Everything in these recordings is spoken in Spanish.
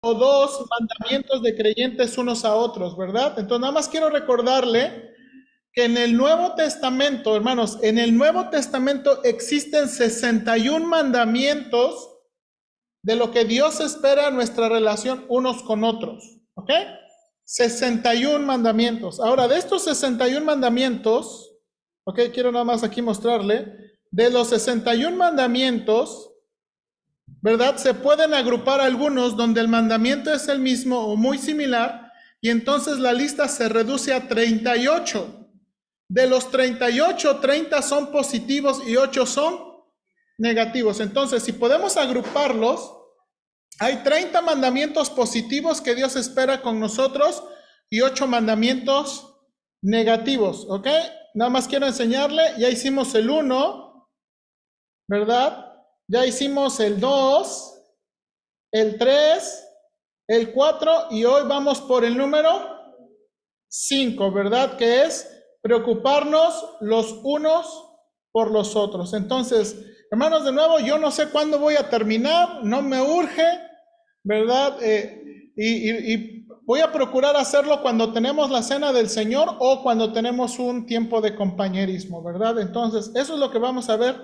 o dos mandamientos de creyentes unos a otros, ¿verdad? Entonces, nada más quiero recordarle que en el Nuevo Testamento, hermanos, en el Nuevo Testamento existen 61 mandamientos de lo que Dios espera en nuestra relación unos con otros, ¿ok? 61 mandamientos. Ahora, de estos 61 mandamientos, ¿ok? Quiero nada más aquí mostrarle, de los 61 mandamientos, ¿verdad? Se pueden agrupar algunos donde el mandamiento es el mismo o muy similar, y entonces la lista se reduce a 38. De los 38, 30 son positivos y 8 son negativos. Entonces, si podemos agruparlos, hay 30 mandamientos positivos que Dios espera con nosotros y 8 mandamientos negativos, ¿ok? Nada más quiero enseñarle, ya hicimos el 1, ¿verdad? Ya hicimos el 2, el 3, el 4 y hoy vamos por el número 5, ¿verdad? Que es preocuparnos los unos por los otros. Entonces, hermanos, de nuevo, yo no sé cuándo voy a terminar, no me urge, ¿verdad? Y voy a procurar hacerlo cuando tenemos la cena del Señor o cuando tenemos un tiempo de compañerismo, ¿verdad? Entonces, eso es lo que vamos a ver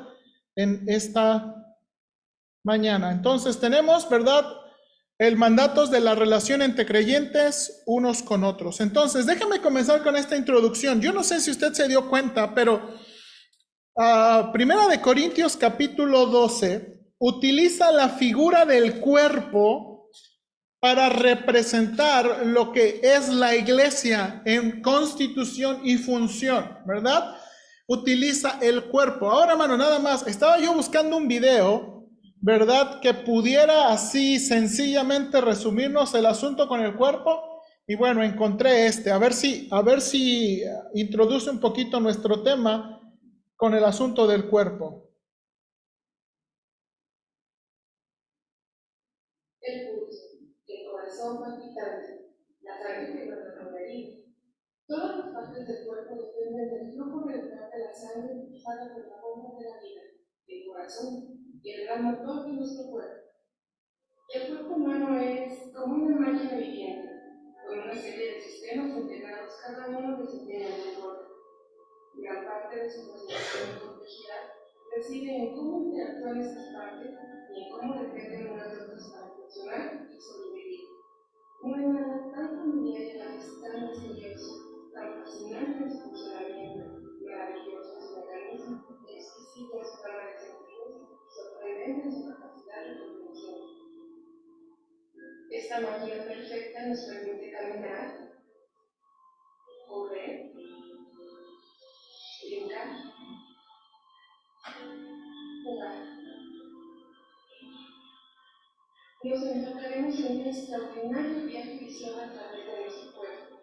en esta mañana. Entonces, tenemos, ¿verdad? El mandato de la relación entre creyentes unos con otros. Entonces, déjame comenzar con esta introducción. Yo no sé si usted se dio cuenta, pero Primera de Corintios capítulo 12 utiliza la figura del cuerpo para representar lo que es la iglesia en constitución y función, ¿verdad? Utiliza el cuerpo. Ahora, hermano, nada más, estaba yo buscando un video, ¿verdad? Que pudiera así sencillamente resumirnos el asunto con el cuerpo. Y bueno, encontré este, a ver si introduce un poquito nuestro tema con el asunto del cuerpo. El pulso, el corazón palpitante, la sangre que brota por la herida. Todas las partes del cuerpo dependen del flujo regular de la sangre que pasa por la bomba de la vida, el corazón y el gran motor de nuestro cuerpo. El cuerpo humano es como una máquina viviente, con una serie de sistemas integrados, cada uno desempeñando un rol. Gran parte de su fascinación y complejidad reside en cómo interactúan estas partes y en cómo dependen unas de otras para funcionar y sobrevivir. No hay nada tan familiar y a la vez tan misterioso, tan fascinante en su funcionamiento, maravilloso en su mecanismo, exquisito en su gama de sentidos, sorprendente en su capacidad de comprensión. Esta máquina perfecta nos permite caminar, correr, brincar, jugar. Nos enfocaremos en un extraordinario viaje visual a través de nuestro cuerpo.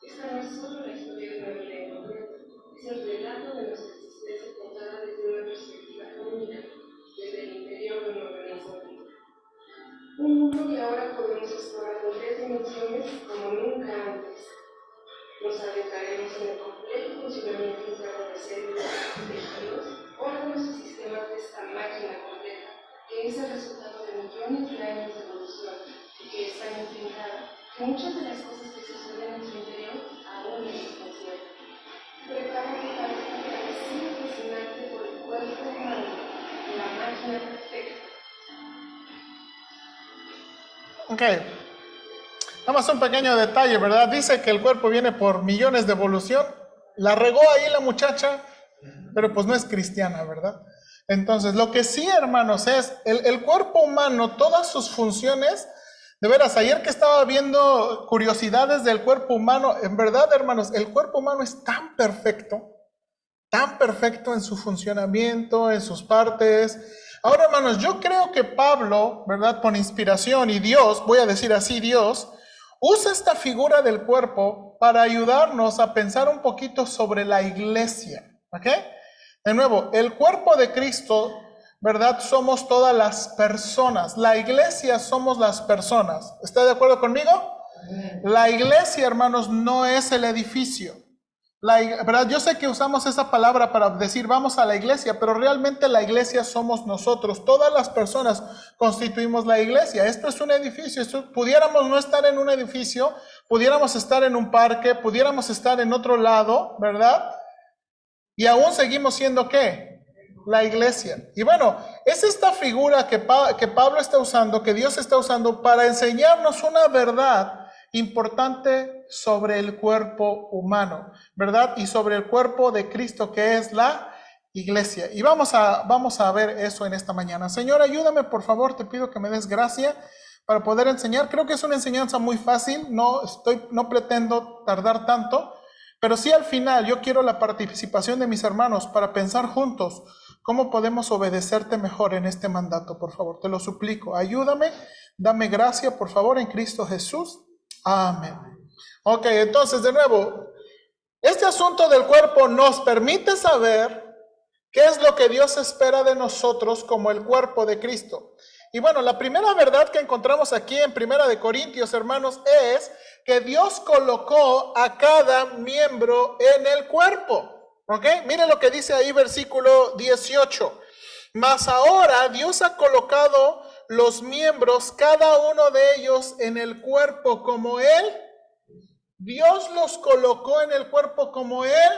Esta no es solo la historia de una vida en concreto, es el relato de nuestra existencia contada desde una perspectiva única, desde el interior de un organismo vivo. Un mundo que ahora podemos explorar en 3 dimensiones como nunca antes. Nos adentraremos en el complejo funcionamiento interno de células, tejidos, órganos y sistemas de esta máquina compleja, que es el resultado de millones de años de evolución y que es tan intrincada que muchas de las cosas que suceden en su interior aún no se conciertan. Prepárate para esta travesía fascinante por el cuerpo humano, la máquina perfecta. Ok. Nada más un pequeño detalle, ¿verdad? Dice que el cuerpo viene por millones de evolución. La regó ahí la muchacha, pero pues no es cristiana, ¿verdad? Entonces, lo que sí, hermanos, es el cuerpo humano, todas sus funciones, de veras, ayer que estaba viendo curiosidades del cuerpo humano, en verdad, hermanos, el cuerpo humano es tan perfecto en su funcionamiento, en sus partes. Ahora, hermanos, yo creo que Pablo, ¿verdad? Con inspiración y Dios, voy a decir así, Dios, usa esta figura del cuerpo para ayudarnos a pensar un poquito sobre la iglesia, ¿ok? De nuevo, el cuerpo de Cristo, ¿verdad? Somos todas las personas. La iglesia somos las personas. ¿Está de acuerdo conmigo? La iglesia, hermanos, no es el edificio. ¿verdad? Yo sé que usamos esa palabra para decir vamos a la iglesia, pero realmente la iglesia somos nosotros. Todas las personas constituimos la iglesia. Esto es un edificio. Pudiéramos no estar en un edificio, pudiéramos estar en un parque, pudiéramos estar en otro lado, ¿verdad? Y aún seguimos siendo ¿qué? La iglesia. Y bueno, es esta figura que Pablo está usando, que Dios está usando para enseñarnos una verdad importante sobre el cuerpo humano, ¿verdad? Y sobre el cuerpo de Cristo, que es la iglesia. Y vamos a ver eso en esta mañana. Señor, ayúdame, por favor, te pido que me des gracia para poder enseñar. Creo que es una enseñanza muy fácil, no pretendo tardar tanto, pero sí al final yo quiero la participación de mis hermanos para pensar juntos cómo podemos obedecerte mejor en este mandato, por favor. Te lo suplico. Ayúdame, dame gracia, por favor, en Cristo Jesús. Amén. Ok, entonces de nuevo, este asunto del cuerpo nos permite saber qué es lo que Dios espera de nosotros como el cuerpo de Cristo. Y bueno, la primera verdad que encontramos aquí en Primera de Corintios, hermanos, es que Dios colocó a cada miembro en el cuerpo. ¿Ok? Miren lo que dice ahí versículo 18. Mas ahora Dios ha colocado los miembros, cada uno de ellos, en el cuerpo como Él. Dios los colocó en el cuerpo como Él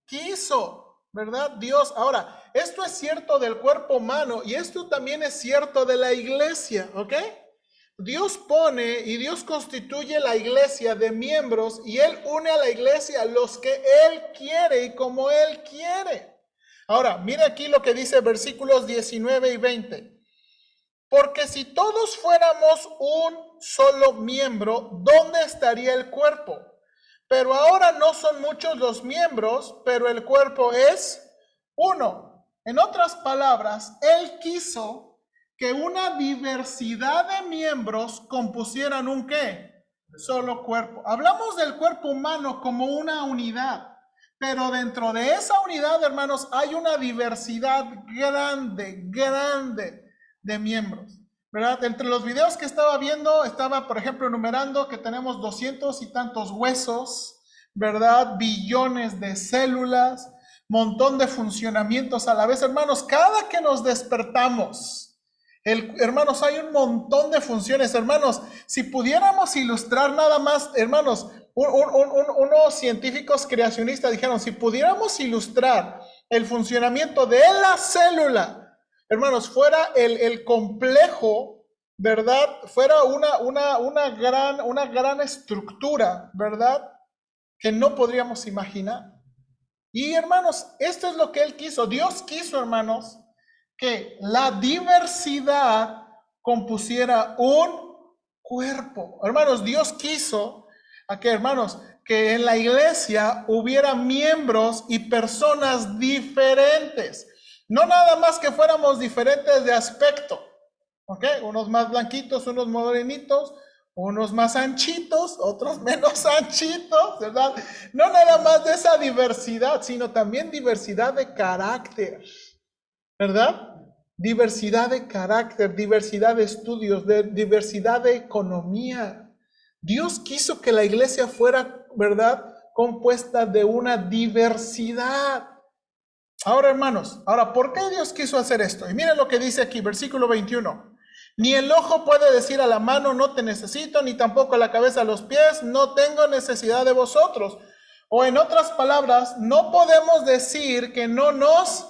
quiso, ¿verdad? Dios. Ahora, esto es cierto del cuerpo humano y esto también es cierto de la iglesia, ¿ok? Dios pone y Dios constituye la iglesia de miembros y Él une a la iglesia los que Él quiere y como Él quiere. Ahora, mire aquí lo que dice versículos 19 y 20. Porque si todos fuéramos un solo miembro, ¿dónde estaría el cuerpo? Pero ahora no son muchos los miembros, pero el cuerpo es uno. En otras palabras, Él quiso que una diversidad de miembros compusieran un ¿qué? Solo cuerpo. Hablamos del cuerpo humano como una unidad, pero dentro de esa unidad, hermanos, hay una diversidad grande de miembros, ¿verdad? Entre los videos que estaba viendo, estaba, por ejemplo, enumerando que tenemos 200 y tantos huesos, ¿verdad? Billones de células, montón de funcionamientos a la vez. Hermanos, cada que nos despertamos, hermanos, hay un montón de funciones. Hermanos, si pudiéramos ilustrar nada más, hermanos, unos científicos creacionistas dijeron, si pudiéramos ilustrar el funcionamiento de la célula, hermanos, fuera el complejo, ¿verdad? Fuera una gran estructura, ¿verdad? Que no podríamos imaginar. Y hermanos, esto es lo que Él quiso. Dios quiso, hermanos, que la diversidad compusiera un cuerpo. Hermanos, Dios quiso hermanos, que en la iglesia hubiera miembros y personas diferentes. No nada más que fuéramos diferentes de aspecto, ¿ok? Unos más blanquitos, unos morenitos, unos más anchitos, otros menos anchitos, ¿verdad? No nada más de esa diversidad, sino también diversidad de carácter, ¿verdad? Diversidad de carácter, diversidad de estudios, diversidad de economía. Dios quiso que la iglesia fuera, ¿verdad?, compuesta de una diversidad. Ahora, hermanos, ¿por qué Dios quiso hacer esto? Y miren lo que dice aquí, versículo 21. Ni el ojo puede decir a la mano, no te necesito, ni tampoco a la cabeza a los pies, no tengo necesidad de vosotros. O en otras palabras, no podemos decir que no nos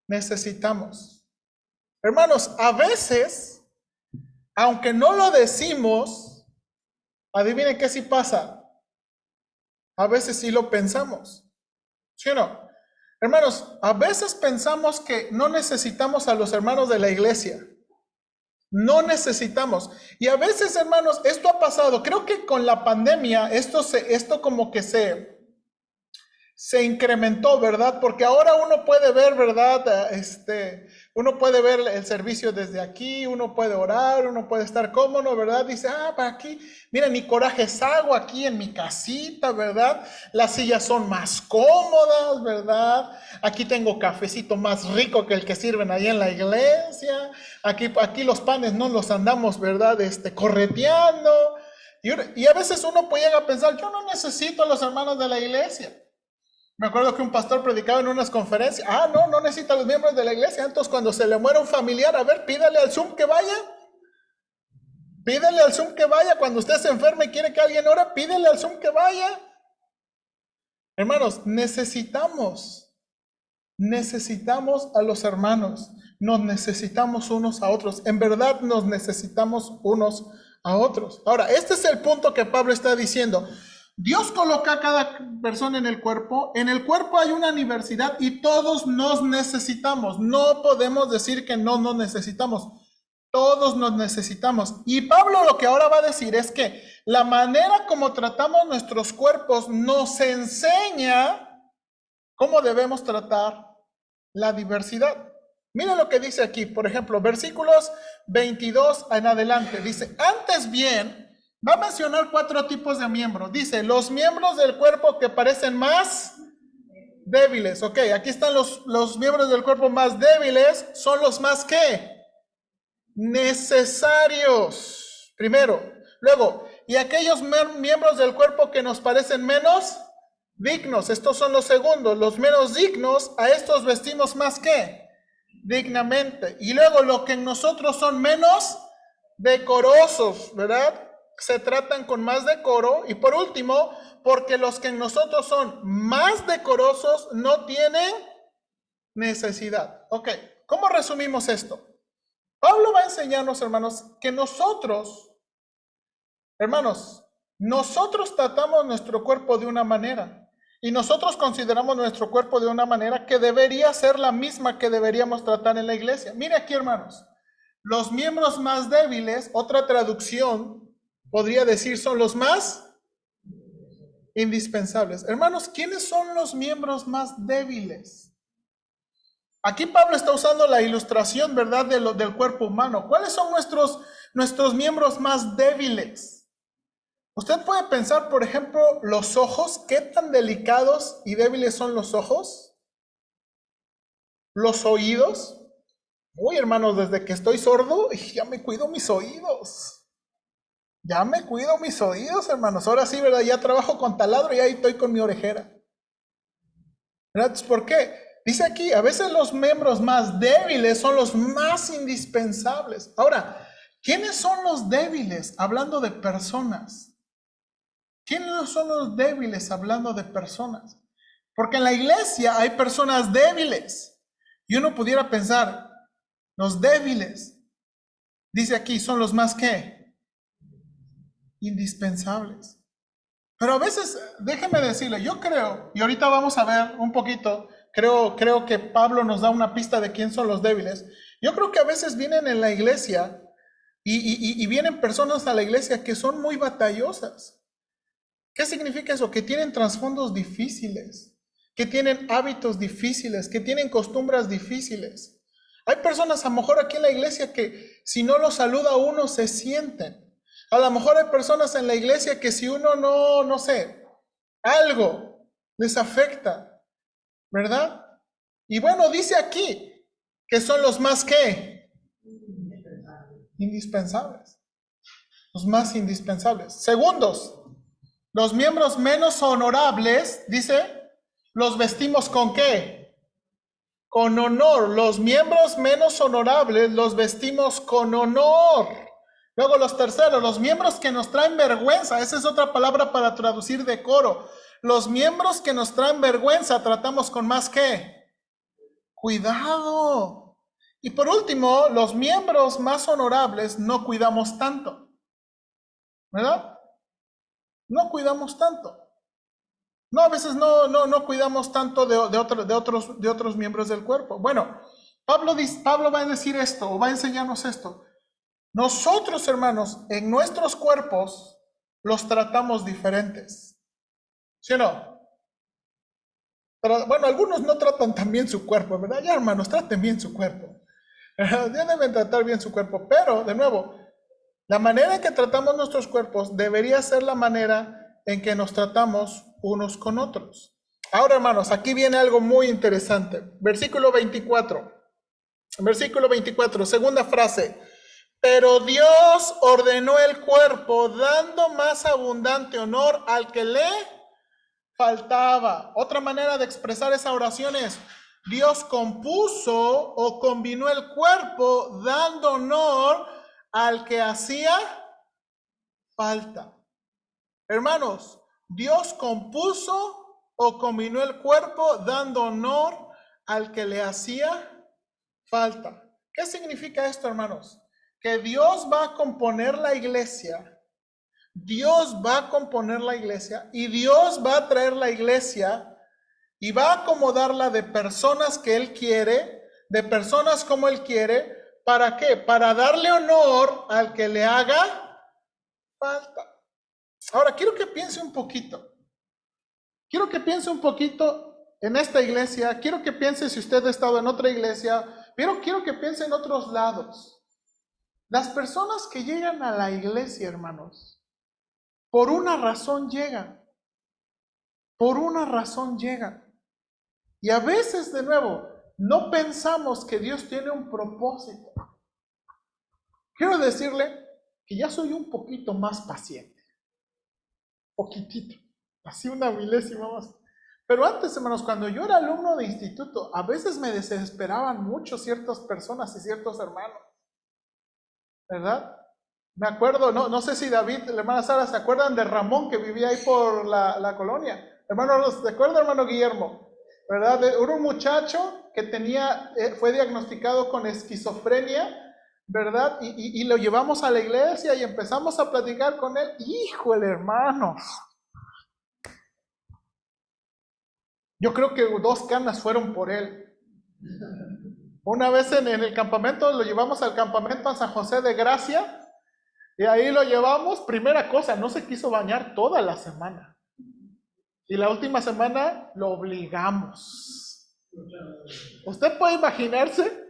necesitamos. Hermanos, a veces, aunque no lo decimos, adivinen qué sí pasa. A veces sí lo pensamos. ¿Sí o no? Hermanos, a veces pensamos que no necesitamos a los hermanos de la iglesia. No necesitamos. Y a veces, hermanos, esto ha pasado. Creo que con la pandemia esto como que se incrementó, ¿verdad? Porque ahora uno puede ver, ¿verdad? Uno puede ver el servicio desde aquí, uno puede orar, uno puede estar cómodo, ¿verdad? Dice, para aquí, mira, ni corajes hago aquí en mi casita, ¿verdad? Las sillas son más cómodas, ¿verdad? Aquí tengo cafecito más rico que el que sirven ahí en la iglesia. Aquí los panes no los andamos, ¿verdad? Correteando. Y a veces uno puede llegar a pensar, yo no necesito a los hermanos de la iglesia. Me acuerdo que un pastor predicaba en unas conferencias, no necesita a los miembros de la iglesia, entonces cuando se le muere un familiar, a ver, pídale al Zoom que vaya. Pídele al Zoom que vaya. Cuando usted se enferma y quiere que alguien ore, pídele al Zoom que vaya. Hermanos, necesitamos a los hermanos. Nos necesitamos unos a otros. En verdad nos necesitamos unos a otros. Ahora, este es el punto que Pablo está diciendo. Dios coloca a cada persona en el cuerpo. En el cuerpo hay una universidad y todos nos necesitamos. No podemos decir que no nos necesitamos. Todos nos necesitamos. Y Pablo lo que ahora va a decir es que la manera como tratamos nuestros cuerpos nos enseña cómo debemos tratar la diversidad. Miren lo que dice aquí, por ejemplo, versículos 22 en adelante. Dice, antes bien, va a mencionar 4 tipos de miembros. Dice, los miembros del cuerpo que parecen más débiles. Ok, aquí están los miembros del cuerpo más débiles. Son los más, ¿qué? Necesarios. Primero. Luego, y aquellos miembros del cuerpo que nos parecen menos dignos. Estos son los segundos. Los menos dignos, a estos vestimos más que dignamente. Y luego lo que en nosotros son menos decorosos, ¿verdad? Se tratan con más decoro. Y por último, porque los que en nosotros son más decorosos no tienen necesidad. Ok, ¿cómo resumimos esto? Pablo va a enseñarnos, hermanos, que nosotros tratamos nuestro cuerpo de una manera. Y nosotros consideramos nuestro cuerpo de una manera que debería ser la misma que deberíamos tratar en la iglesia. Mire aquí, hermanos, los miembros más débiles, otra traducción podría decir son los más indispensables. Hermanos, ¿quiénes son los miembros más débiles? Aquí Pablo está usando la ilustración, ¿verdad?, del cuerpo humano. ¿Cuáles son nuestros miembros más débiles? Usted puede pensar, por ejemplo, los ojos. ¿Qué tan delicados y débiles son los ojos? Los oídos. Uy, hermanos, desde que estoy sordo, ya me cuido mis oídos. Ya me cuido mis oídos, hermanos. Ahora sí, ¿verdad? Ya trabajo con taladro y ahí estoy con mi orejera. ¿Verdad? ¿Por qué? Dice aquí, a veces los miembros más débiles son los más indispensables. Ahora, ¿quiénes son los débiles? Hablando de personas. ¿Quiénes son los débiles hablando de personas? Porque en la iglesia hay personas débiles. Y uno pudiera pensar, los débiles, dice aquí, son los más ¿qué? Indispensables. Pero a veces, déjeme decirle, yo creo, y ahorita vamos a ver un poquito, creo que Pablo nos da una pista de quién son los débiles. Yo creo que a veces vienen en la iglesia y vienen personas a la iglesia que son muy batallosas. ¿Qué significa eso? Que tienen trasfondos difíciles, que tienen hábitos difíciles, que tienen costumbres difíciles. Hay personas a lo mejor aquí en la iglesia que si no los saluda uno se sienten. A lo mejor hay personas en la iglesia que si uno no sé, algo les afecta, ¿verdad? Y bueno, dice aquí que son los más ¿qué? Indispensables. Los más indispensables. Segundos. Los miembros menos honorables, dice, los vestimos ¿con qué? Con honor. Los miembros menos honorables los vestimos con honor. Luego los terceros, los miembros que nos traen vergüenza. Esa es otra palabra para traducir decoro. Los miembros que nos traen vergüenza tratamos con más ¿qué? Cuidado. Y por último, los miembros más honorables no cuidamos tanto. ¿Verdad? No cuidamos tanto. No, a veces no cuidamos tanto de otros miembros del cuerpo. Bueno, Pablo va a decir esto, o va a enseñarnos esto. Nosotros, hermanos, en nuestros cuerpos los tratamos diferentes. ¿Sí o no? Pero, bueno, algunos no tratan tan bien su cuerpo, ¿verdad? Ya, hermanos, traten bien su cuerpo. Ya deben tratar bien su cuerpo. Pero, de nuevo, la manera en que tratamos nuestros cuerpos debería ser la manera en que nos tratamos unos con otros. Ahora, hermanos, aquí viene algo muy interesante. Versículo 24. Versículo 24, segunda frase. Pero Dios ordenó el cuerpo, dando más abundante honor al que le faltaba. Otra manera de expresar esa oración es: Dios compuso o combinó el cuerpo, dando honor al que hacía falta. Hermanos, Dios compuso o combinó el cuerpo, dando honor al que le hacía falta. ¿Qué significa esto, hermanos? Que Dios va a componer la iglesia. Dios va a componer la iglesia y Dios va a traer la iglesia y va a acomodarla de personas que Él quiere, de personas como Él quiere. ¿Para qué? Para darle honor al que le haga falta. Ahora, quiero que piense un poquito. Quiero que piense un poquito en esta iglesia. Quiero que piense si usted ha estado en otra iglesia. Pero quiero que piense en otros lados. Las personas que llegan a la iglesia, hermanos, por una razón llegan. Por una razón llegan. Y a veces, de nuevo, no pensamos que Dios tiene un propósito. Quiero decirle que ya soy un poquito más paciente. Poquitito. Así una milésima más. Pero antes, hermanos, cuando yo era alumno de instituto, a veces me desesperaban mucho ciertas personas y ciertos hermanos. ¿Verdad? Me acuerdo, no sé si David, la hermana Sara, ¿se acuerdan de Ramón que vivía ahí por la colonia? Hermano, ¿se acuerda, hermano Guillermo? ¿Verdad? Era un muchacho que fue diagnosticado con esquizofrenia, ¿verdad? Y lo llevamos a la iglesia y empezamos a platicar con él. ¡Híjole, hermano! Yo creo que 2 canas fueron por él. Una vez en el campamento, lo llevamos al campamento a San José de Gracia. Y ahí lo llevamos, primera cosa, no se quiso bañar toda la semana. Y la última semana lo obligamos. Usted puede imaginarse,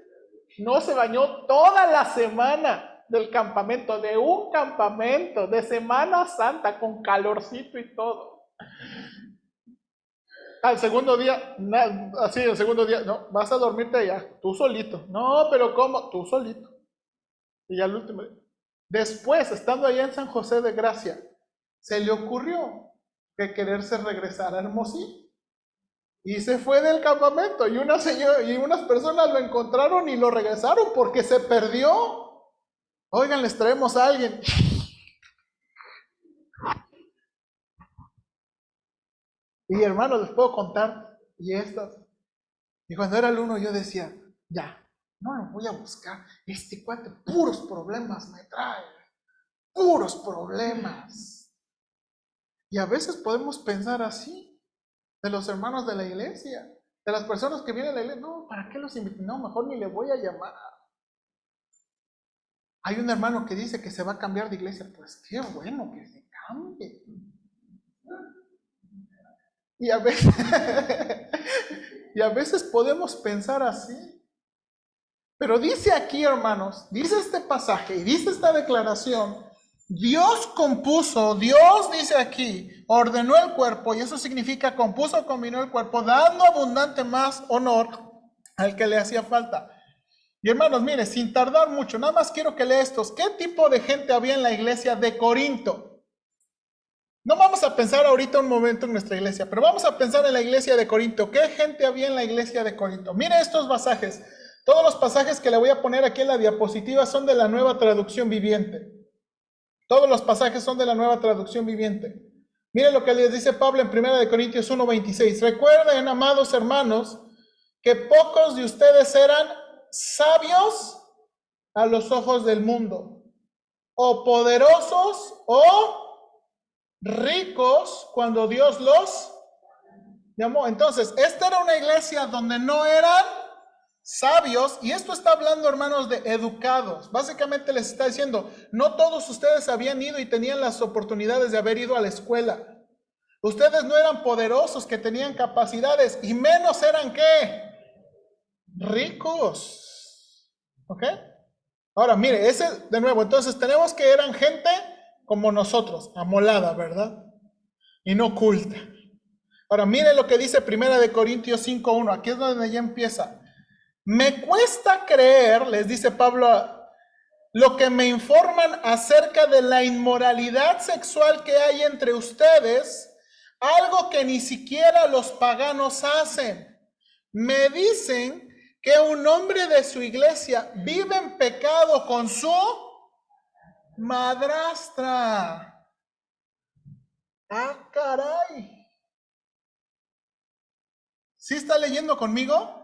no se bañó toda la semana del campamento, de un campamento de Semana Santa con calorcito y todo. Al segundo día, el segundo día, no, vas a dormirte allá, tú solito. No, pero ¿cómo? Tú solito. Y al último día. Después, estando allá en San José de Gracia, se le ocurrió que quererse regresar a Hermosillo. Y se fue del campamento y unas personas lo encontraron y lo regresaron porque se perdió. Oigan, les traemos a alguien. Y hermanos, les puedo contar. Y cuando era alumno yo decía, ya, no lo voy a buscar. Este cuate puros problemas me trae. Puros problemas. Y a veces podemos pensar así de los hermanos de la iglesia, de las personas que vienen a la iglesia. No, ¿para qué los invito? No, mejor ni le voy a llamar. Hay un hermano que dice que se va a cambiar de iglesia. Pues qué bueno que se cambie. Y a veces podemos pensar así. Pero dice aquí, hermanos, dice este pasaje y dice esta declaración, Dios compuso, Dios dice aquí, ordenó el cuerpo, y eso significa compuso, combinó el cuerpo, dando abundante más honor al que le hacía falta. Y hermanos, mire, sin tardar mucho, nada más quiero que lea estos. ¿Qué tipo de gente había en la iglesia de Corinto? No vamos a pensar ahorita un momento en nuestra iglesia, pero vamos a pensar en la iglesia de Corinto. ¿Qué gente había en la iglesia de Corinto? Mire estos pasajes. Todos los pasajes que le voy a poner aquí en la diapositiva son de la Nueva Traducción Viviente. Todos los pasajes son de la Nueva Traducción Viviente. Mire lo que les dice Pablo en 1 Corintios 1:26. Recuerden, amados hermanos, que pocos de ustedes eran sabios a los ojos del mundo, o poderosos, o ricos cuando Dios los llamó. Entonces, esta era una iglesia donde no eran sabios, y esto está hablando, hermanos, de educados. Básicamente les está diciendo, no todos ustedes habían ido y tenían las oportunidades de haber ido a la escuela. Ustedes no eran poderosos, que tenían capacidades, y menos eran, ¿qué? Ricos. ¿Ok? Ahora, mire, de nuevo, entonces tenemos que eran gente como nosotros, amolada, ¿verdad? Y no culta. Ahora, mire lo que dice 1 Corintios 5:1, aquí es donde ya empieza. Me cuesta creer, les dice Pablo lo que me informan acerca de la inmoralidad sexual que hay entre ustedes, algo que ni siquiera los paganos hacen. Me dicen que un hombre de su iglesia vive en pecado con su madrastra. Ah, caray. ¿Sí está leyendo conmigo?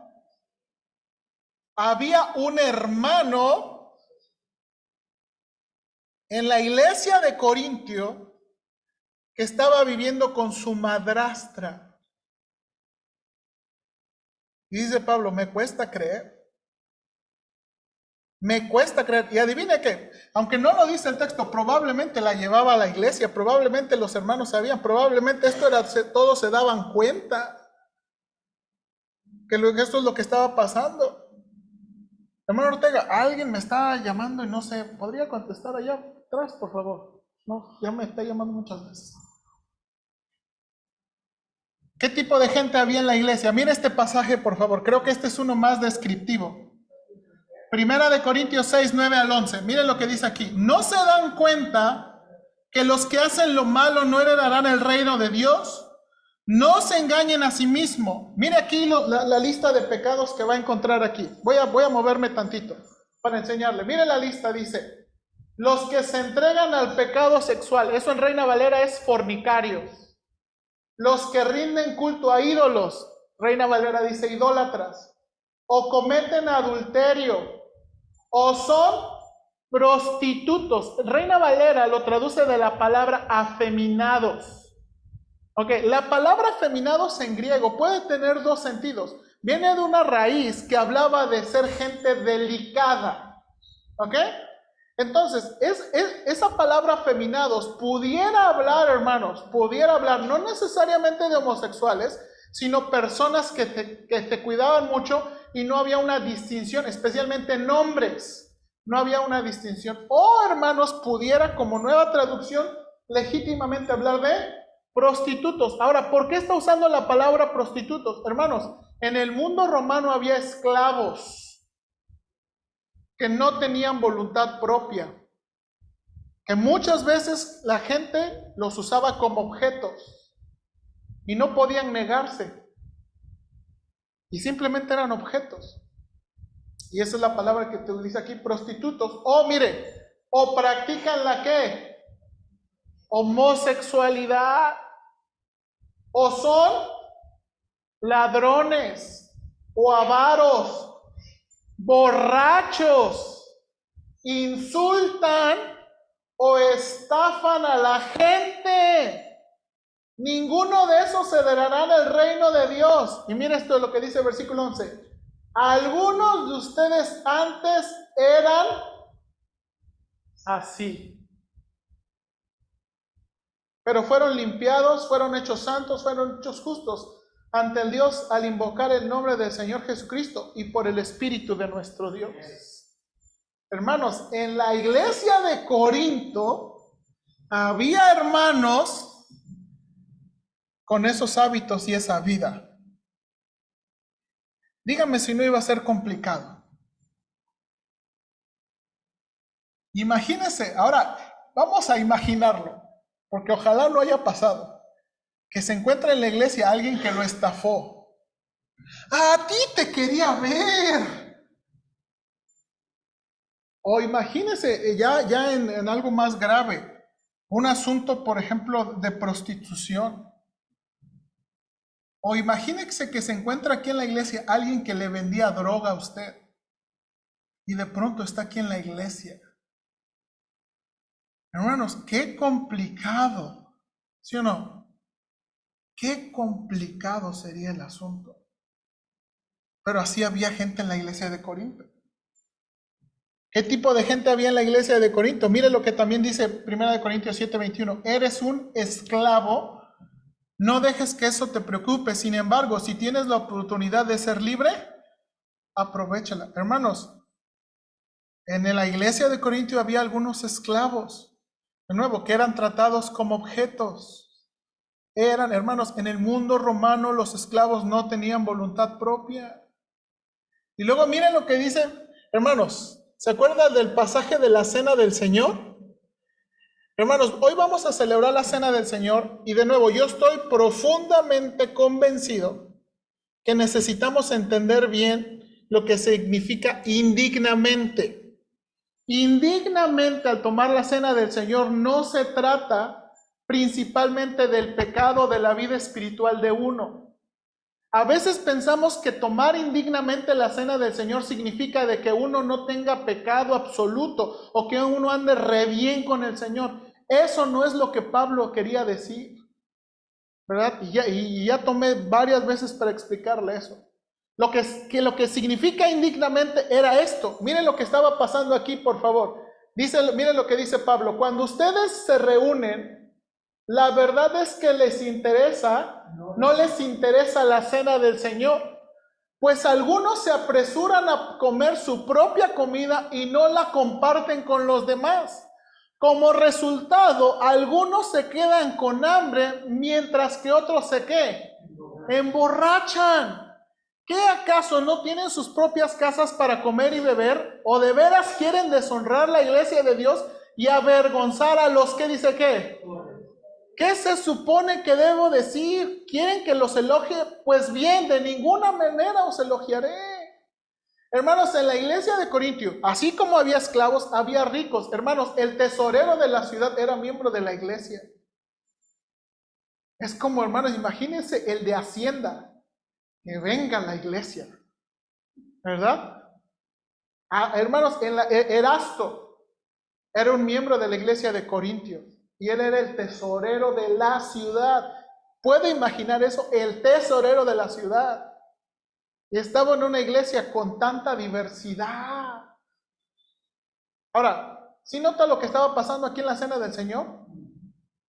Había un hermano en la iglesia de Corintio que estaba viviendo con su madrastra. Y dice Pablo, me cuesta creer. Me cuesta creer. Y adivine qué, aunque no lo dice el texto, probablemente la llevaba a la iglesia, probablemente los hermanos sabían, probablemente esto era, todos se daban cuenta que esto es lo que estaba pasando. Hermano Ortega, alguien me está llamando y no sé, ¿podría contestar allá atrás, por favor? No, ya me está llamando muchas veces. ¿Qué tipo de gente había en la iglesia? Mira este pasaje, por favor, creo que este es uno más descriptivo. Primera de Corintios 6, 9 al 11. Miren lo que dice aquí. ¿No se dan cuenta que los que hacen lo malo no heredarán el reino de Dios? No se engañen a sí mismos. Mire aquí la lista de pecados que va a encontrar aquí. Voy a moverme tantito para enseñarle. Mire la lista, dice. Los que se entregan al pecado sexual. Eso en Reina Valera es fornicarios. Los que rinden culto a ídolos. Reina Valera dice idólatras. O cometen adulterio. O son prostitutos. Reina Valera lo traduce de la palabra afeminados. Ok, la palabra afeminados en griego puede tener dos sentidos. Viene de una raíz que hablaba de ser gente delicada. Ok, entonces esa palabra afeminados pudiera hablar, hermanos, pudiera hablar no necesariamente de homosexuales, sino personas que te cuidaban mucho y no había una distinción, especialmente en hombres, no había una distinción. O, hermanos, pudiera como nueva traducción legítimamente hablar de prostitutos. Ahora, ¿por qué está usando la palabra prostitutos? Hermanos, en el mundo romano había esclavos que no tenían voluntad propia, que muchas veces la gente los usaba como objetos y no podían negarse. Y simplemente eran objetos. Y esa es la palabra que te utiliza aquí, prostitutos. O mire, o practican la ¿qué? Homosexualidad. O son ladrones o avaros, borrachos, insultan o estafan a la gente. Ninguno de esos se heredará en el reino de Dios. Y mira esto es lo que dice el versículo 11. Algunos de ustedes antes eran así, pero fueron limpiados, fueron hechos santos, fueron hechos justos ante el Dios al invocar el nombre del Señor Jesucristo y por el Espíritu de nuestro Dios. Hermanos, en la iglesia de Corinto había hermanos con esos hábitos y esa vida. Dígame si no iba a ser complicado. Imagínense, ahora vamos a imaginarlo, porque ojalá no haya pasado, que se encuentra en la iglesia alguien que lo estafó. A ti te quería ver. O imagínense ya en algo más grave, un asunto, por ejemplo, de prostitución. O imagínese que se encuentra aquí en la iglesia alguien que le vendía droga a usted y de pronto está aquí en la iglesia. Hermanos, qué complicado, ¿sí o no? Qué complicado sería el asunto. Pero así había gente en la iglesia de Corinto. ¿Qué tipo de gente había en la iglesia de Corinto? Mire lo que también dice 1 Corintios 7:21. Eres un esclavo. No dejes que eso te preocupe. Sin embargo, si tienes la oportunidad de ser libre, aprovéchala. Hermanos, en la iglesia de Corinto había algunos esclavos, de nuevo, que eran tratados como objetos. Eran, hermanos, en el mundo romano los esclavos no tenían voluntad propia. Y luego miren lo que dice, hermanos, ¿Se acuerdan del pasaje de la Cena del Señor? Hermanos, hoy vamos a celebrar la Cena del Señor y de nuevo yo estoy profundamente convencido que necesitamos entender bien lo que significa indignamente. Indignamente al tomar la Cena del Señor no se trata principalmente del pecado de la vida espiritual de uno. A veces pensamos que tomar indignamente la Cena del Señor significa de que uno no tenga pecado absoluto o que uno ande re bien con el Señor. Eso no es lo que Pablo quería decir, ¿verdad? Y ya tomé varias veces para explicarle eso. Lo que significa indignamente era esto. Miren lo que estaba pasando aquí, por favor. Miren lo que dice Pablo. Cuando ustedes se reúnen, la verdad es que no les interesa la cena del Señor, pues algunos se apresuran a comer su propia comida y no la comparten con los demás. Como resultado, algunos se quedan con hambre, mientras que otros ¿qué? Emborrachan. ¿Qué acaso no tienen sus propias casas para comer y beber? ¿O de veras quieren deshonrar la iglesia de Dios y avergonzar a los que dice qué? ¿Qué se supone que debo decir? ¿Quieren que los elogie? Pues bien, de ninguna manera os elogiaré. Hermanos, en la iglesia de Corintio, así como había esclavos, había ricos. Hermanos, el tesorero de la ciudad era miembro de la iglesia. Es como, hermanos, imagínense el de Hacienda, que venga a la iglesia, ¿verdad? Hermanos, Erasto era un miembro de la iglesia de Corintio. Y él era el tesorero de la ciudad. ¿Puede imaginar eso? El tesorero de la ciudad. Y estaba en una iglesia con tanta diversidad. Ahora, ¿sí nota lo que estaba pasando aquí en la cena del Señor?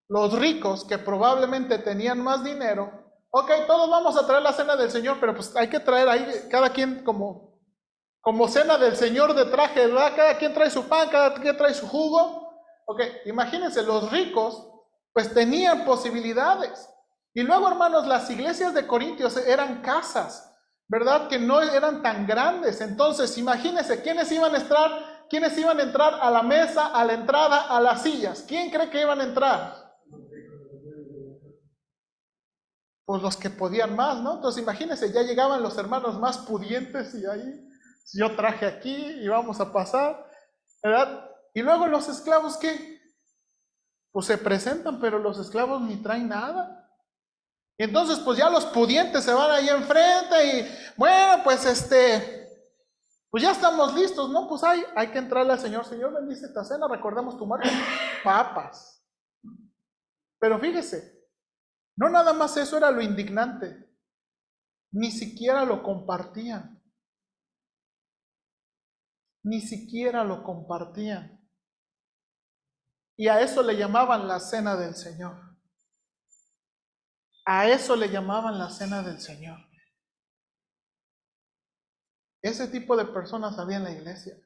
Los ricos, que probablemente tenían más dinero, ok, todos vamos a traer la cena del Señor, pero pues hay que traer ahí cada quien como cena del Señor de traje, ¿verdad? Cada quien trae su pan, cada quien trae su jugo. Ok, imagínense, los ricos pues tenían posibilidades. Y luego, hermanos, las iglesias de Corintios eran casas, ¿verdad? Que no eran tan grandes. Entonces, imagínense, ¿quiénes iban a entrar a la mesa, a la entrada, a las sillas? ¿Quién cree que iban a entrar? Pues los que podían más, ¿no? Entonces, imagínense, ya llegaban los hermanos más pudientes y ahí, yo traje aquí y vamos a pasar, ¿verdad? Y luego los esclavos, ¿qué? Pues se presentan, pero los esclavos ni traen nada. Y entonces, pues ya los pudientes se van ahí enfrente y, bueno, pues pues ya estamos listos, ¿no? Pues hay que entrarle al Señor. Señor, bendice esta cena, recordemos tu muerte. Papas. Pero fíjese, no nada más eso era lo indignante. Ni siquiera lo compartían. Ni siquiera lo compartían. Y a eso le llamaban la cena del Señor. A eso le llamaban la cena del Señor. Ese tipo de personas había en la iglesia.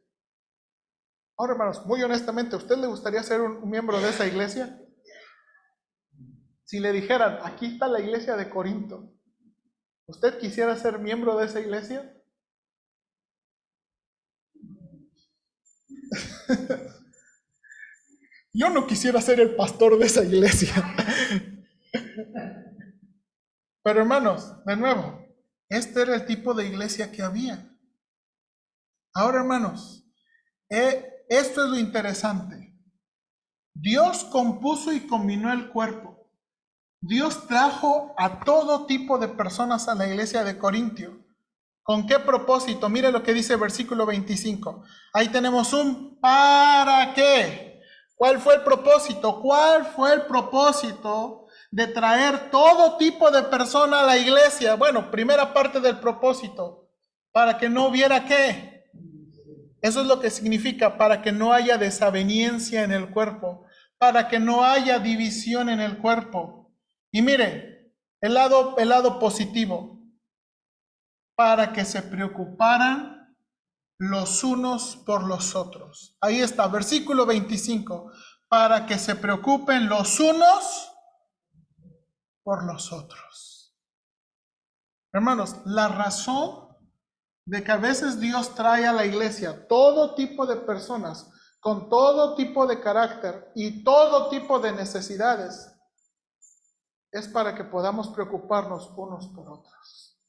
Ahora, hermanos, muy honestamente, ¿a usted le gustaría ser un miembro de esa iglesia? Si le dijeran, aquí está la iglesia de Corinto, ¿usted quisiera ser miembro de esa iglesia? Yo no quisiera ser el pastor de esa iglesia. Pero hermanos, de nuevo, este era el tipo de iglesia que había. Ahora, hermanos, esto es lo interesante. Dios compuso y combinó el cuerpo. Dios trajo a todo tipo de personas a la iglesia de Corintio. ¿Con qué propósito? Mire lo que dice el versículo 25. Ahí tenemos un ¿para qué? ¿Cuál fue el propósito? ¿Cuál fue el propósito de traer todo tipo de personas a la iglesia? Bueno, primera parte del propósito, para que no hubiera ¿qué? Eso es lo que significa, para que no haya desaveniencia en el cuerpo, para que no haya división en el cuerpo. Y mire, el lado positivo, para que se preocuparan los unos por los otros. Ahí está, versículo 25, para que se preocupen los unos por los otros. Hermanos, la razón de que a veces Dios trae a la iglesia todo tipo de personas con todo tipo de carácter y todo tipo de necesidades, es para que podamos preocuparnos unos por otros.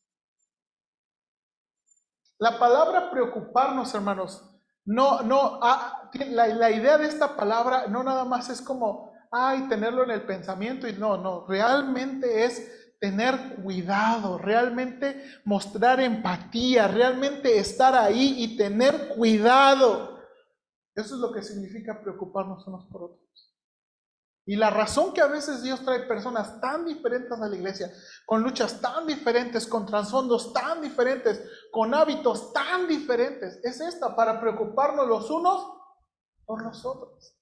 La palabra preocuparnos, hermanos, la idea de esta palabra no nada más es como, tenerlo en el pensamiento, y no, realmente es tener cuidado, realmente mostrar empatía, realmente estar ahí y tener cuidado. Eso es lo que significa preocuparnos unos por otros. Y la razón que a veces Dios trae personas tan diferentes a la iglesia, con luchas tan diferentes, con trasfondos tan diferentes, con hábitos tan diferentes, es esta, para preocuparnos los unos por los otros.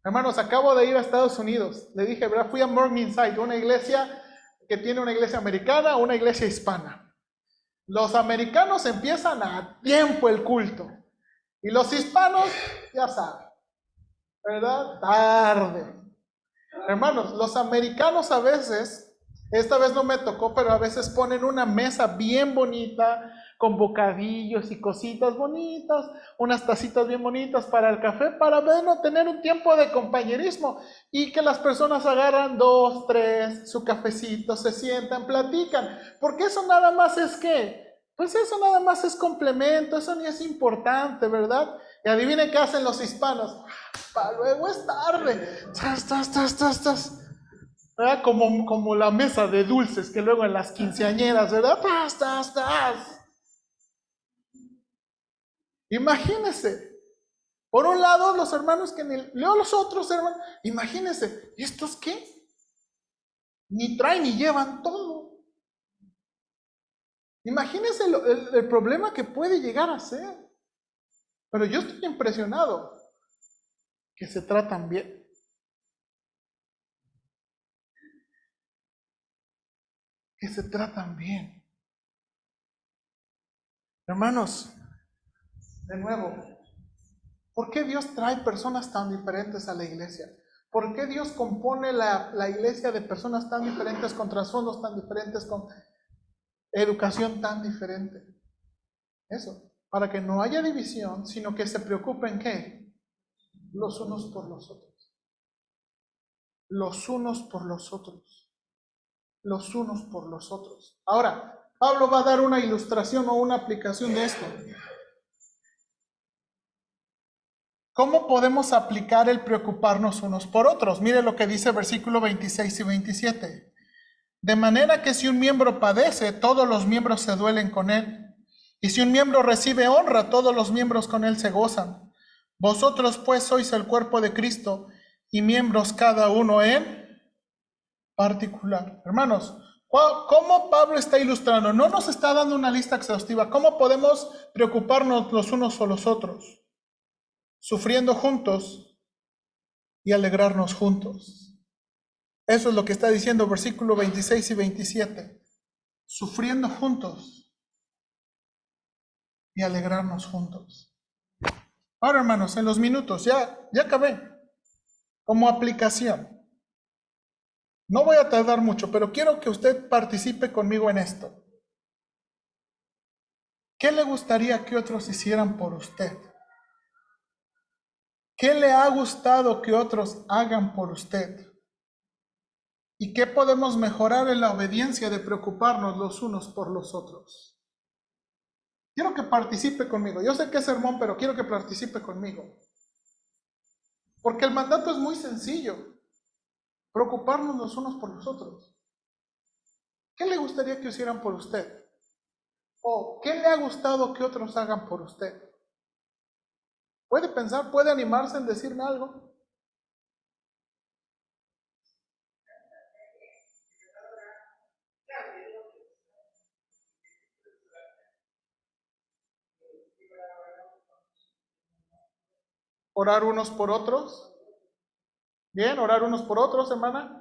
Hermanos, acabo de ir a Estados Unidos. Le dije, ¿verdad? Fui a Morningside, una iglesia que tiene una iglesia americana, una iglesia hispana. Los americanos empiezan a tiempo el culto. Y los hispanos, ya saben, ¿verdad? Tarde. Hermanos, los americanos a veces, esta vez no me tocó, pero a veces ponen una mesa bien bonita, con bocadillos y cositas bonitas, unas tacitas bien bonitas para el café, para tener un tiempo de compañerismo, y que las personas agarran 2, 3, su cafecito, se sientan, platican, porque eso nada más es pues eso nada más es complemento, eso ni es importante, ¿verdad? Y adivinen qué hacen los hispanos. Para luego es tarde. ¿Verdad? Como la mesa de dulces que luego en las quinceañeras, ¿verdad? Imagínense. Por un lado, los hermanos que luego los otros hermanos. Imagínense, ¿estos qué? Ni traen ni llevan todo. Imagínense el problema que puede llegar a ser. Pero yo estoy impresionado que se tratan bien. Que se tratan bien. Hermanos, de nuevo, ¿por qué Dios trae personas tan diferentes a la iglesia? ¿Por qué Dios compone la iglesia de personas tan diferentes, con trasfondos tan diferentes, con educación tan diferente? Eso, para que no haya división, sino que se preocupen ¿qué? Los unos por los otros. Los unos por los otros. Los unos por los otros. Ahora, Pablo va a dar una ilustración o una aplicación de esto. ¿Cómo podemos aplicar el preocuparnos unos por otros? Mire lo que dice versículo 26 y 27. De manera que si un miembro padece, todos los miembros se duelen con él. Y si un miembro recibe honra, todos los miembros con él se gozan. Vosotros pues sois el cuerpo de Cristo y miembros cada uno en particular. Hermanos, ¿cómo Pablo está ilustrando? No nos está dando una lista exhaustiva. ¿Cómo podemos preocuparnos los unos por los otros? Sufriendo juntos y alegrarnos juntos. Eso es lo que está diciendo versículo 26 y 27. Sufriendo juntos y alegrarnos juntos. Ahora, hermanos, en los minutos, ya acabé. Como aplicación. No voy a tardar mucho, pero quiero que usted participe conmigo en esto. ¿Qué le gustaría que otros hicieran por usted? ¿Qué le ha gustado que otros hagan por usted? ¿Y qué podemos mejorar en la obediencia de preocuparnos los unos por los otros? Quiero que participe conmigo. Yo sé que es sermón, pero quiero que participe conmigo. Porque el mandato es muy sencillo. Preocuparnos los unos por los otros. ¿Qué le gustaría que hicieran por usted? ¿O qué le ha gustado que otros hagan por usted? ¿Puede pensar, puede animarse en decirme algo? ¿Orar unos por otros? Bien, orar unos por otros, hermana.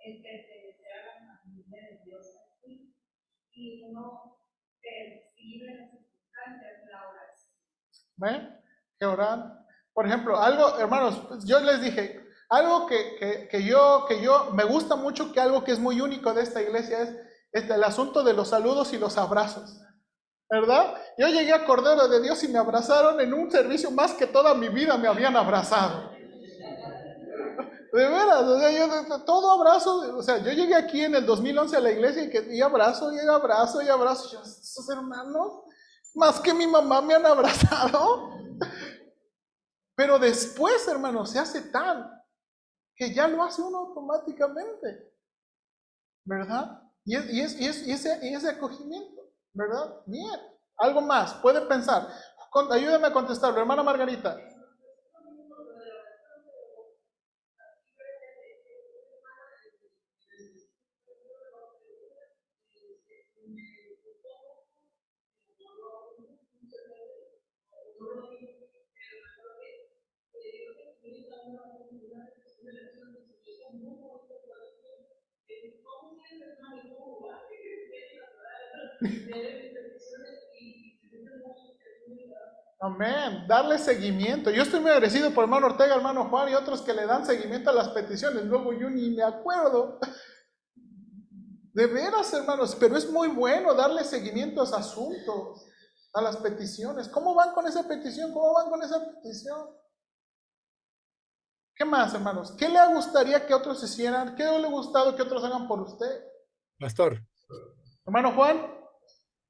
El pertenecer a la familia de Dios aquí y uno percibe las circunstancias de la oración. ¿Ven? Que orar. Por ejemplo, algo, hermanos, yo les dije, algo que yo me gusta mucho, que algo que es muy único de esta iglesia es el asunto de los saludos y los abrazos, ¿verdad? Yo llegué a Cordero de Dios y me abrazaron en un servicio más que toda mi vida me habían abrazado. De veras, o sea, yo todo abrazo, o sea, yo llegué aquí en el 2011 a la iglesia y abrazo, y abrazo, y abrazo, y yo, estos hermanos, más que mi mamá me han abrazado, pero después, hermanos, se hace tan que ya lo hace uno automáticamente, ¿verdad? Y ese acogimiento, ¿verdad? Bien, algo más, puede pensar, ayúdame a contestarlo, hermana Margarita. Amén, darle seguimiento. Yo estoy muy agradecido por hermano Ortega, hermano Juan y otros que le dan seguimiento a las peticiones. Luego yo ni me acuerdo. De veras, hermanos, pero es muy bueno darle seguimiento a esos asuntos, a las peticiones. ¿Cómo van con esa petición? ¿Cómo van con esa petición? ¿Qué más, hermanos? ¿Qué le gustaría que otros hicieran? ¿Qué le ha gustado que otros hagan por usted? Pastor, Hermano Juan,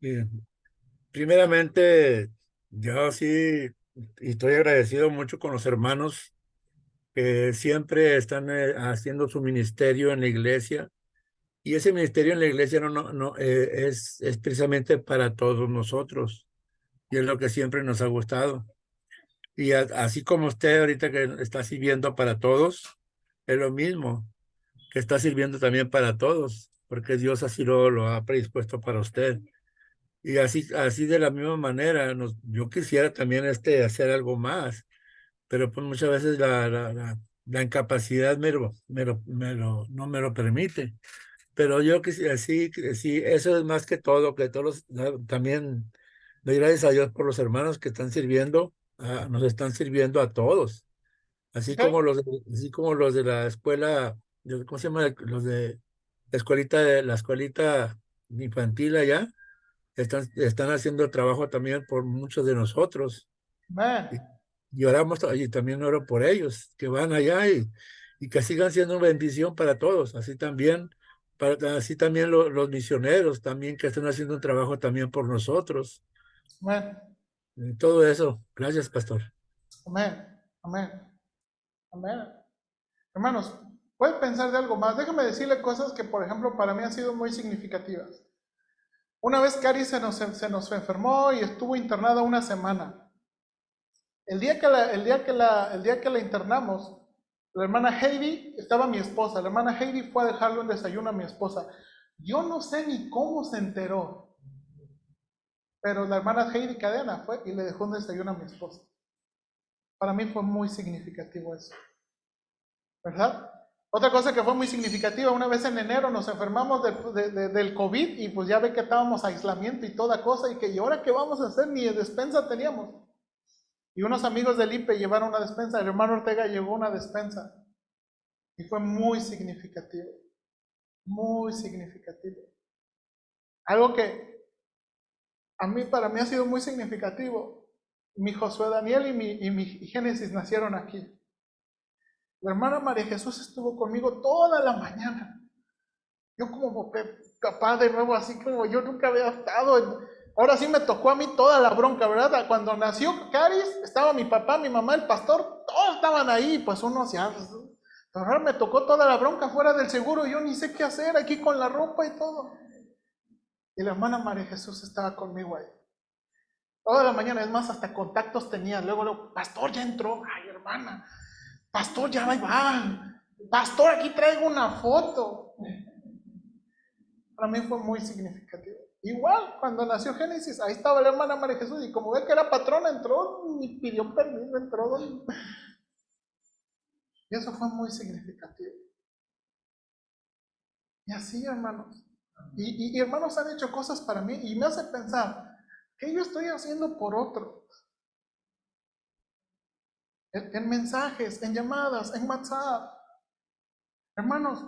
eh, primeramente, yo sí estoy agradecido mucho con los hermanos que siempre están haciendo su ministerio en la iglesia. Y ese ministerio en la iglesia es precisamente para todos nosotros. Y es lo que siempre nos ha gustado. Y así como usted ahorita que está sirviendo para todos, es lo mismo, que está sirviendo también para todos, porque Dios así lo ha predispuesto para usted. Y así de la misma manera, yo quisiera también hacer algo más, pero pues muchas veces la incapacidad no me lo permite. Pero yo quisiera, sí, sí, eso es más que todo, que también doy gracias a Dios por los hermanos que están sirviendo, nos están sirviendo a todos, ¿ok? así como los de la escuela, ¿cómo se llama? Los de la escuelita infantil allá están haciendo trabajo también por muchos de nosotros. Amén. Y, y oramos, y también oro por ellos, que van allá y que sigan siendo bendición para todos. Así también los misioneros también que están haciendo un trabajo también por nosotros. Amén. Todo eso. Gracias, pastor. Amén. Amén. Amén. Hermanos, puede pensar de algo más. Déjame decirle cosas que, por ejemplo, para mí han sido muy significativas. Una vez Cari se nos enfermó y estuvo internada una semana. El día que la internamos, la hermana Heidi, estaba mi esposa, la hermana Heidi fue a dejarle un desayuno a mi esposa. Yo no sé ni cómo se enteró, pero la hermana Heidi Cadena fue y le dejó un desayuno a mi esposa. Para mí fue muy significativo eso, ¿verdad? Otra cosa que fue muy significativa, una vez en enero nos enfermamos del COVID y pues ya ve que estábamos aislamiento y toda cosa ¿y ahora qué vamos a hacer? Ni de despensa teníamos. Y unos amigos del IPE llevaron una despensa, el hermano Ortega llevó una despensa y fue muy significativo, muy significativo. Algo que para mí ha sido muy significativo. Mi Josué Daniel y mi Génesis nacieron aquí. La hermana María Jesús estuvo conmigo toda la mañana. Yo como papá de nuevo, así como yo nunca había estado. Ahora sí me tocó a mí toda la bronca, ¿verdad? Cuando nació Caris, estaba mi papá, mi mamá, el pastor, todos estaban ahí, pues uno ya. Pero ahora me tocó toda la bronca fuera del seguro, yo ni sé qué hacer aquí con la ropa y todo. Y la hermana María Jesús estaba conmigo ahí. Toda la mañana, es más, hasta contactos tenía. Luego, pastor, ya entró. Ay, hermana, pastor, ya va. Pastor, aquí traigo una foto. Para mí fue muy significativo. Igual, cuando nació Génesis, ahí estaba la hermana María Jesús y como ve que era patrona, entró, ni pidió permiso, entró. Y eso fue muy significativo. Y así, hermanos. Y hermanos han hecho cosas para mí y me hace pensar, ¿qué yo estoy haciendo por otro? en mensajes, en llamadas, en WhatsApp. Hermanos,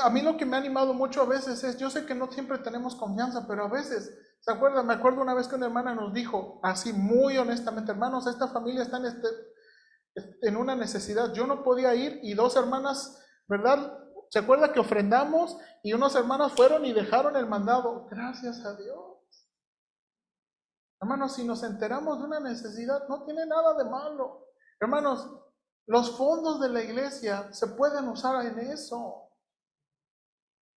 a mí lo que me ha animado mucho a veces es, yo sé que no siempre tenemos confianza, pero a veces, ¿se acuerdan? Me acuerdo una vez que una hermana nos dijo, así muy honestamente, hermanos, esta familia está en una necesidad. Yo no podía ir y dos hermanas, ¿verdad? ¿Se acuerda que ofrendamos y unas hermanas fueron y dejaron el mandado? Gracias a Dios. Hermanos, si nos enteramos de una necesidad, no tiene nada de malo. Hermanos, los fondos de la iglesia se pueden usar en eso.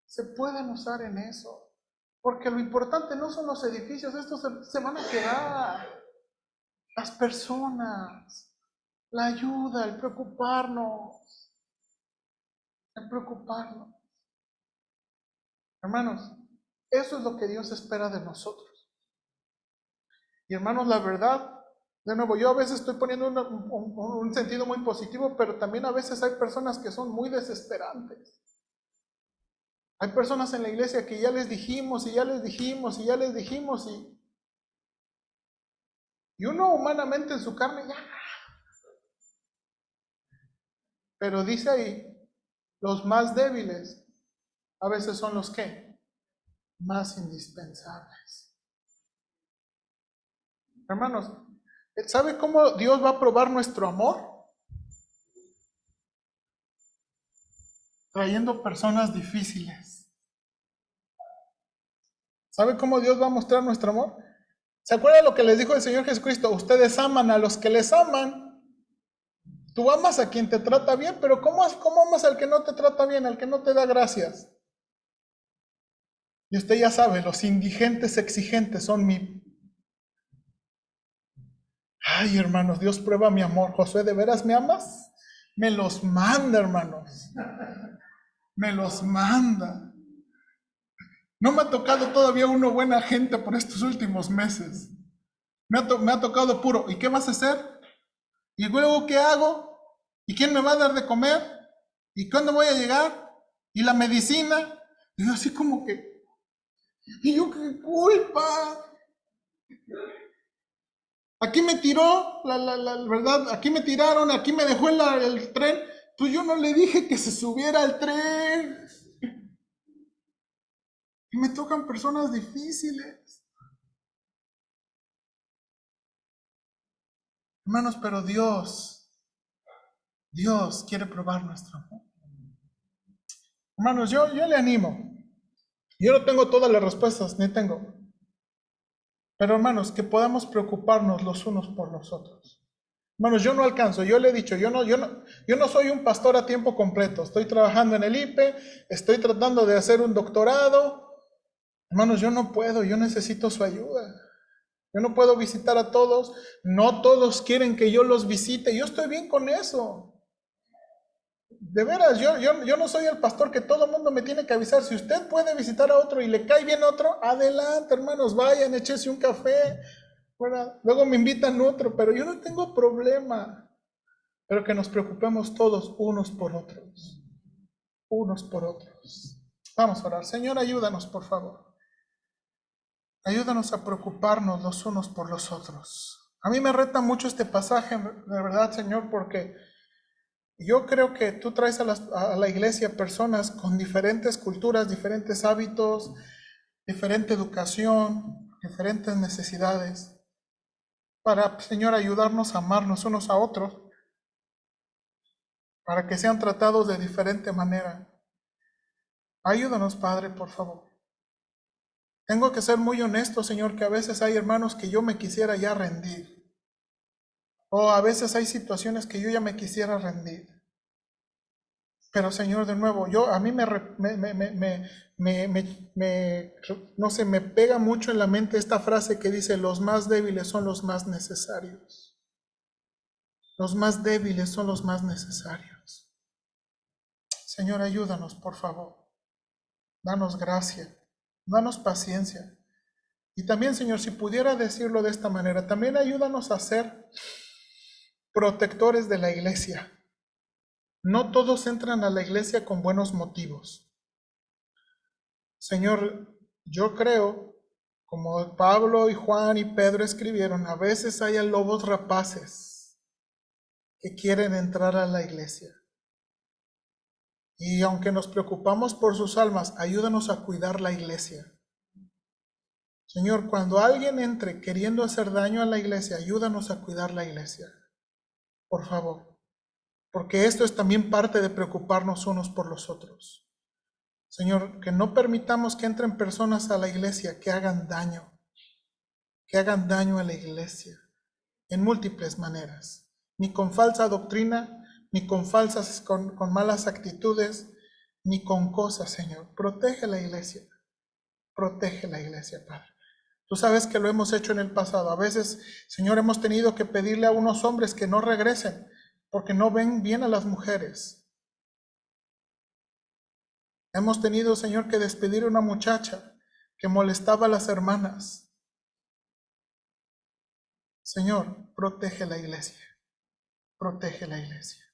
Se pueden usar en eso. Porque lo importante no son los edificios, estos se van a quedar. Las personas, la ayuda, el preocuparnos. El preocuparnos. Hermanos, eso es lo que Dios espera de nosotros. Y hermanos, la verdad, de nuevo, yo a veces estoy poniendo un sentido muy positivo, pero también a veces hay personas que son muy desesperantes. Hay personas en la iglesia que ya les dijimos y ya les dijimos y ya les dijimos y uno humanamente en su carne ya. Pero dice ahí, los más débiles a veces son los que más indispensables. Hermanos, ¿sabe cómo Dios va a probar nuestro amor? Trayendo personas difíciles. ¿Sabe cómo Dios va a mostrar nuestro amor? ¿Se acuerda lo que les dijo el Señor Jesucristo? Ustedes aman a los que les aman. Tú amas a quien te trata bien, pero ¿cómo amas al que no te trata bien, al que no te da gracias? Y usted ya sabe, los indigentes exigentes son mi... Ay, hermanos, Dios prueba mi amor. Josué, ¿de veras me amas? Me los manda, hermanos. Me los manda. No me ha tocado todavía uno buena gente por estos últimos meses. Me ha tocado puro. ¿Y qué vas a hacer? ¿Y luego qué hago? ¿Y quién me va a dar de comer? ¿Y cuándo voy a llegar? ¿Y la medicina? Y yo así como que... ¿Y yo qué culpa? Aquí me tiró, la verdad, aquí me tiraron, aquí me dejó el tren. Pues yo no le dije que se subiera al tren. Y me tocan personas difíciles. Hermanos, pero Dios quiere probar nuestro amor. Hermanos, yo le animo. Yo no tengo todas las respuestas, ni tengo. Pero hermanos, que podamos preocuparnos los unos por los otros. Hermanos, yo no alcanzo, yo le he dicho, yo no soy un pastor a tiempo completo. Estoy trabajando en el IPE, estoy tratando de hacer un doctorado. Hermanos, yo no puedo, yo necesito su ayuda. Yo no puedo visitar a todos, no todos quieren que yo los visite, yo estoy bien con eso. De veras, yo no soy el pastor que todo el mundo me tiene que avisar. Si usted puede visitar a otro y le cae bien otro, adelante, hermanos, vayan, échese un café. Bueno, luego me invitan otro, pero yo no tengo problema. Pero que nos preocupemos todos unos por otros. Unos por otros. Vamos a orar. Señor, ayúdanos, por favor. Ayúdanos a preocuparnos los unos por los otros. A mí me reta mucho este pasaje, de verdad, Señor, porque yo creo que tú traes a la iglesia personas con diferentes culturas, diferentes hábitos, diferente educación, diferentes necesidades, para, Señor, ayudarnos a amarnos unos a otros, para que sean tratados de diferente manera. Ayúdanos, Padre, por favor. Tengo que ser muy honesto, Señor, que a veces hay hermanos que yo me quisiera ya rendir. O a veces hay situaciones que yo ya me quisiera rendir. Pero Señor, de nuevo, a mí no sé, me pega mucho en la mente esta frase que dice, los más débiles son los más necesarios. Los más débiles son los más necesarios. Señor, ayúdanos, por favor. Danos gracia, danos paciencia. Y también, Señor, si pudiera decirlo de esta manera, también ayúdanos a ser protectores de la iglesia. No todos entran a la iglesia con buenos motivos. Señor, yo creo, como Pablo y Juan y Pedro escribieron, a veces hay lobos rapaces que quieren entrar a la iglesia. Y aunque nos preocupamos por sus almas, ayúdanos a cuidar la iglesia. Señor, cuando alguien entre queriendo hacer daño a la iglesia, ayúdanos a cuidar la iglesia. Por favor. Porque esto es también parte de preocuparnos unos por los otros. Señor, que no permitamos que entren personas a la iglesia que hagan daño a la iglesia en múltiples maneras, ni con falsa doctrina, ni con con malas actitudes, ni con cosas, Señor. Protege la iglesia, Padre. Tú sabes que lo hemos hecho en el pasado. A veces, Señor, hemos tenido que pedirle a unos hombres que no regresen porque no ven bien a las mujeres. Hemos tenido, Señor, que despedir a una muchacha que molestaba a las hermanas. Señor, protege la iglesia. Protege la iglesia.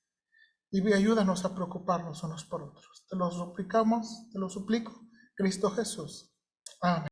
Y ayúdanos a preocuparnos unos por otros. Te lo suplicamos, te lo suplico, Cristo Jesús. Amén.